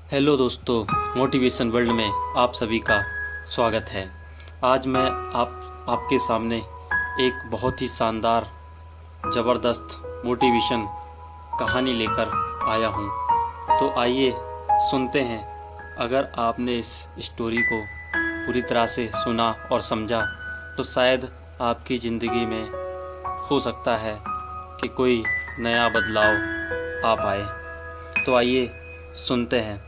Hello दोस्तों, motivation world में आप सभी का स्वागत है। आज मैं आपके सामने एक बहुत ही शानदार ज़बरदस्त मोटिवेशन कहानी लेकर आया हूँ। तो आइए सुनते हैं। अगर आपने इस स्टोरी को पूरी तरह से सुना और समझा तो शायद आपकी ज़िंदगी में हो सकता है कि कोई नया बदलाव आ पाए। तो आइए सुनते हैं।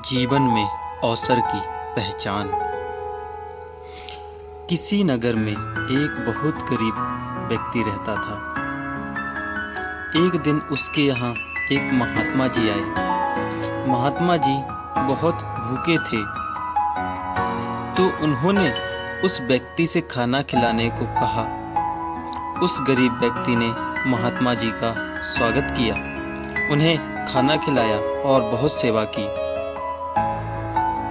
जीवन में अवसर की पहचान। किसी नगर में एक बहुत गरीब व्यक्ति रहता था। एक दिन उसके यहाँ एक महात्मा जी आए। महात्मा जी बहुत भूखे थे, तो उन्होंने उस व्यक्ति से खाना खिलाने को कहा। उस गरीब व्यक्ति ने महात्मा जी का स्वागत किया, उन्हें खाना खिलाया और बहुत सेवा की।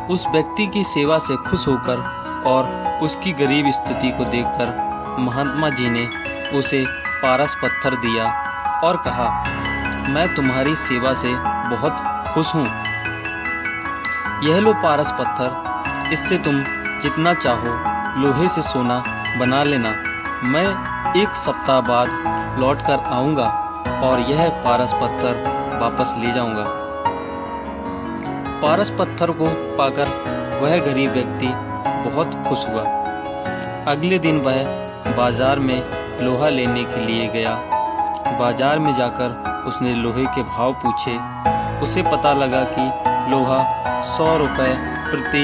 उस व्यक्ति की सेवा से खुश होकर और उसकी गरीब स्थिति को देखकर महात्मा जी ने उसे पारस पत्थर दिया और कहा, मैं तुम्हारी सेवा से बहुत खुश हूँ। यह लो पारस पत्थर, इससे तुम जितना चाहो लोहे से सोना बना लेना। मैं एक सप्ताह बाद लौट कर आऊँगा और यह पारस पत्थर वापस ले जाऊँगा। पारस पत्थर को पाकर वह गरीब व्यक्ति बहुत खुश हुआ। अगले दिन वह बाजार में लोहा लेने के लिए गया। बाजार में जाकर उसने लोहे के भाव पूछे। उसे पता लगा कि लोहा 100 रुपये प्रति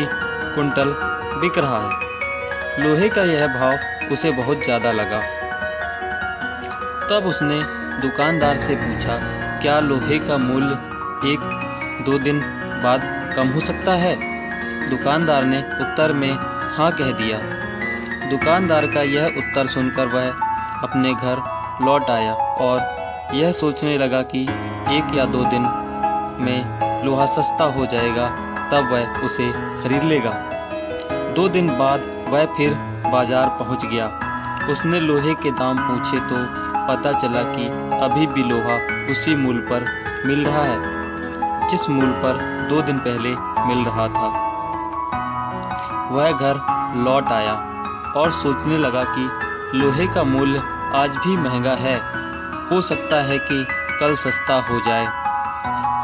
कुंटल बिक रहा है। लोहे का यह भाव उसे बहुत ज़्यादा लगा। तब उसने दुकानदार से पूछा, क्या लोहे का मूल्य 1-2 दिन बाद कम हो सकता है? दुकानदार ने उत्तर में हाँ कह दिया। दुकानदार का यह उत्तर सुनकर वह अपने घर लौट आया और यह सोचने लगा कि 1 या 2 दिन में लोहा सस्ता हो जाएगा, तब वह उसे खरीद लेगा। 2 दिन बाद वह फिर बाजार पहुंच गया। उसने लोहे के दाम पूछे तो पता चला कि अभी भी लोहा उसी मूल्य पर मिल रहा है जिस मूल्य पर 2 दिन पहले मिल रहा था। वह घर लौट आया और सोचने लगा कि लोहे का मूल्य आज भी महंगा है, हो सकता है कि कल सस्ता हो जाए।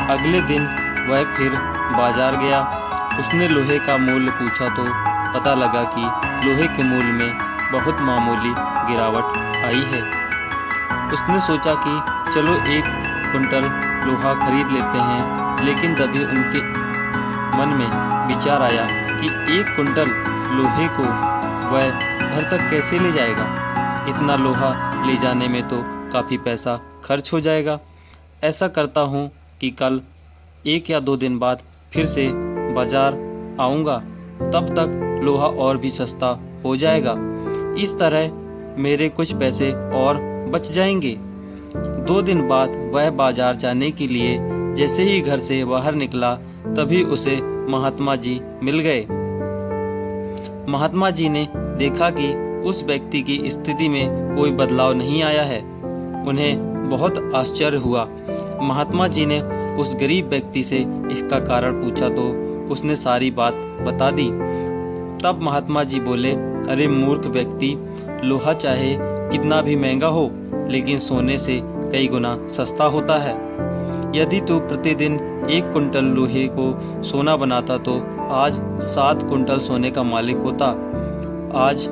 अगले दिन वह फिर बाजार गया। उसने लोहे का मूल्य पूछा तो पता लगा कि लोहे के मूल्य में बहुत मामूली गिरावट आई है। उसने सोचा कि चलो 1 कुंटल लोहा खरीद लेते हैं, लेकिन तभी उनके मन में विचार आया कि 1 कुंटल लोहे को वह घर तक कैसे ले जाएगा। इतना लोहा ले जाने में तो काफ़ी पैसा खर्च हो जाएगा। ऐसा करता हूँ कि कल 1 या 2 दिन बाद फिर से बाज़ार आऊँगा, तब तक लोहा और भी सस्ता हो जाएगा। इस तरह मेरे कुछ पैसे और बच जाएंगे। 2 दिन बाद वह बाज़ार जाने के लिए जैसे ही घर से बाहर निकला, तभी उसे महात्मा जी मिल गए। महात्मा जी ने देखा कि उस व्यक्ति की स्थिति में कोई बदलाव नहीं आया है। उन्हें बहुत आश्चर्य हुआ। महात्मा जी ने उस गरीब व्यक्ति से इसका कारण पूछा तो उसने सारी बात बता दी। तब महात्मा जी बोले, अरे मूर्ख व्यक्ति, लोहा चाहे कितना भी महंगा हो, लेकिन सोने से कई गुना सस्ता होता है। यदि तू प्रतिदिन 1 कुंटल लोहे को सोना बनाता तो आज 7 कुंटल सोने का मालिक होता। आज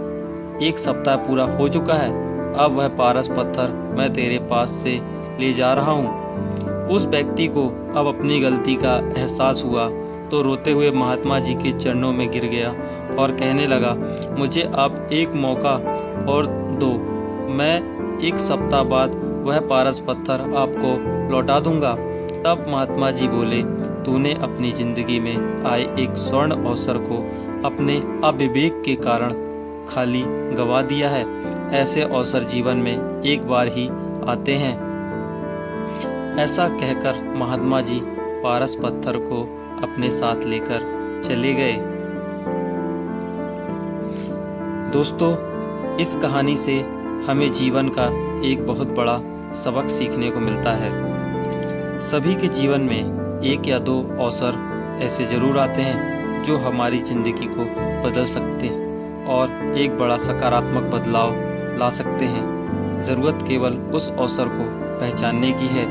1 सप्ताह पूरा हो चुका है। अब वह पारस पत्थर मैं तेरे पास से ले जा रहा हूँ। उस व्यक्ति को अब अपनी गलती का एहसास हुआ तो रोते हुए महात्मा जी के चरणों में गिर गया और कहने लगा, मुझे अब 1 मौका और दो, मैं 1 सप्ताह बाद वह पारस पत्थर आपको लौटा दूंगा। तब महात्मा जी बोले, तूने अपनी ज़िंदगी में आए एक स्वर्ण अवसर को अपने अविवेक के कारण खाली गंवा दिया है। ऐसे अवसर जीवन में एक बार ही आते हैं। ऐसा कहकर महात्मा जी पारस पत्थर को अपने साथ लेकर चले गए। दोस्तों, इस कहानी से हमें जीवन का एक बहुत बड़ा सबक सीखने को मिलता है। सभी के जीवन में एक या दो अवसर ऐसे ज़रूर आते हैं जो हमारी ज़िंदगी को बदल सकते और एक बड़ा सकारात्मक बदलाव ला सकते हैं। ज़रूरत केवल उस अवसर को पहचानने की है।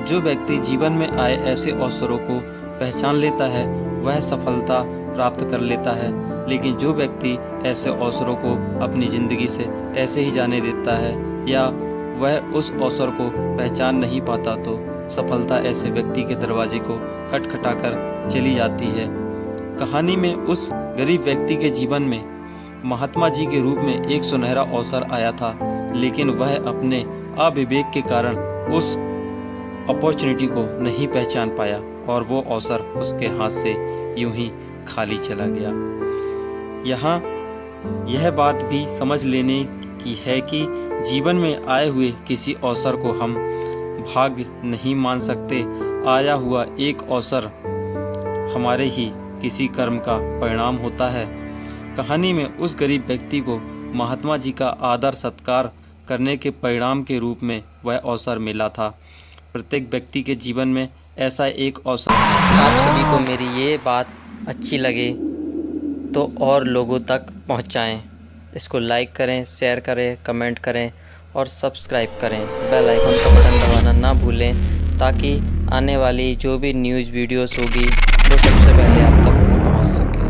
जो व्यक्ति जीवन में आए ऐसे अवसरों को पहचान लेता है वह सफलता प्राप्त कर लेता है, लेकिन जो व्यक्ति ऐसे अवसरों को अपनी ज़िंदगी से ऐसे ही जाने देता है या वह उस अवसर को पहचान नहीं पाता तो सफलता ऐसे व्यक्ति के दरवाजे को खटखटाकर चली जाती है। कहानी में उस गरीब व्यक्ति के जीवन में महात्मा जी के रूप में एक सुनहरा अवसर आया था, लेकिन वह अपने अविवेक के कारण उस अपॉर्चुनिटी को नहीं पहचान पाया और वो अवसर उसके हाथ से यूं ही खाली चला गया। यहाँ यह बात भी समझ लेने की है कि जीवन में आए हुए किसी अवसर को हम भाग्य नहीं मान सकते। आया हुआ एक अवसर हमारे ही किसी कर्म का परिणाम होता है। कहानी में उस गरीब व्यक्ति को महात्मा जी का आदर सत्कार करने के परिणाम के रूप में वह अवसर मिला था। प्रत्येक व्यक्ति के जीवन में ऐसा एक अवसर। आप सभी को मेरी ये बात अच्छी लगे तो और लोगों तक पहुंचाएं। इसको लाइक करें, शेयर करें, कमेंट करें और सब्सक्राइब करें। बेल आइकन का बटन दबाना ना भूलें ताकि आने वाली जो भी न्यूज़ वीडियोस होगी वो सबसे पहले आप तक पहुंच सके।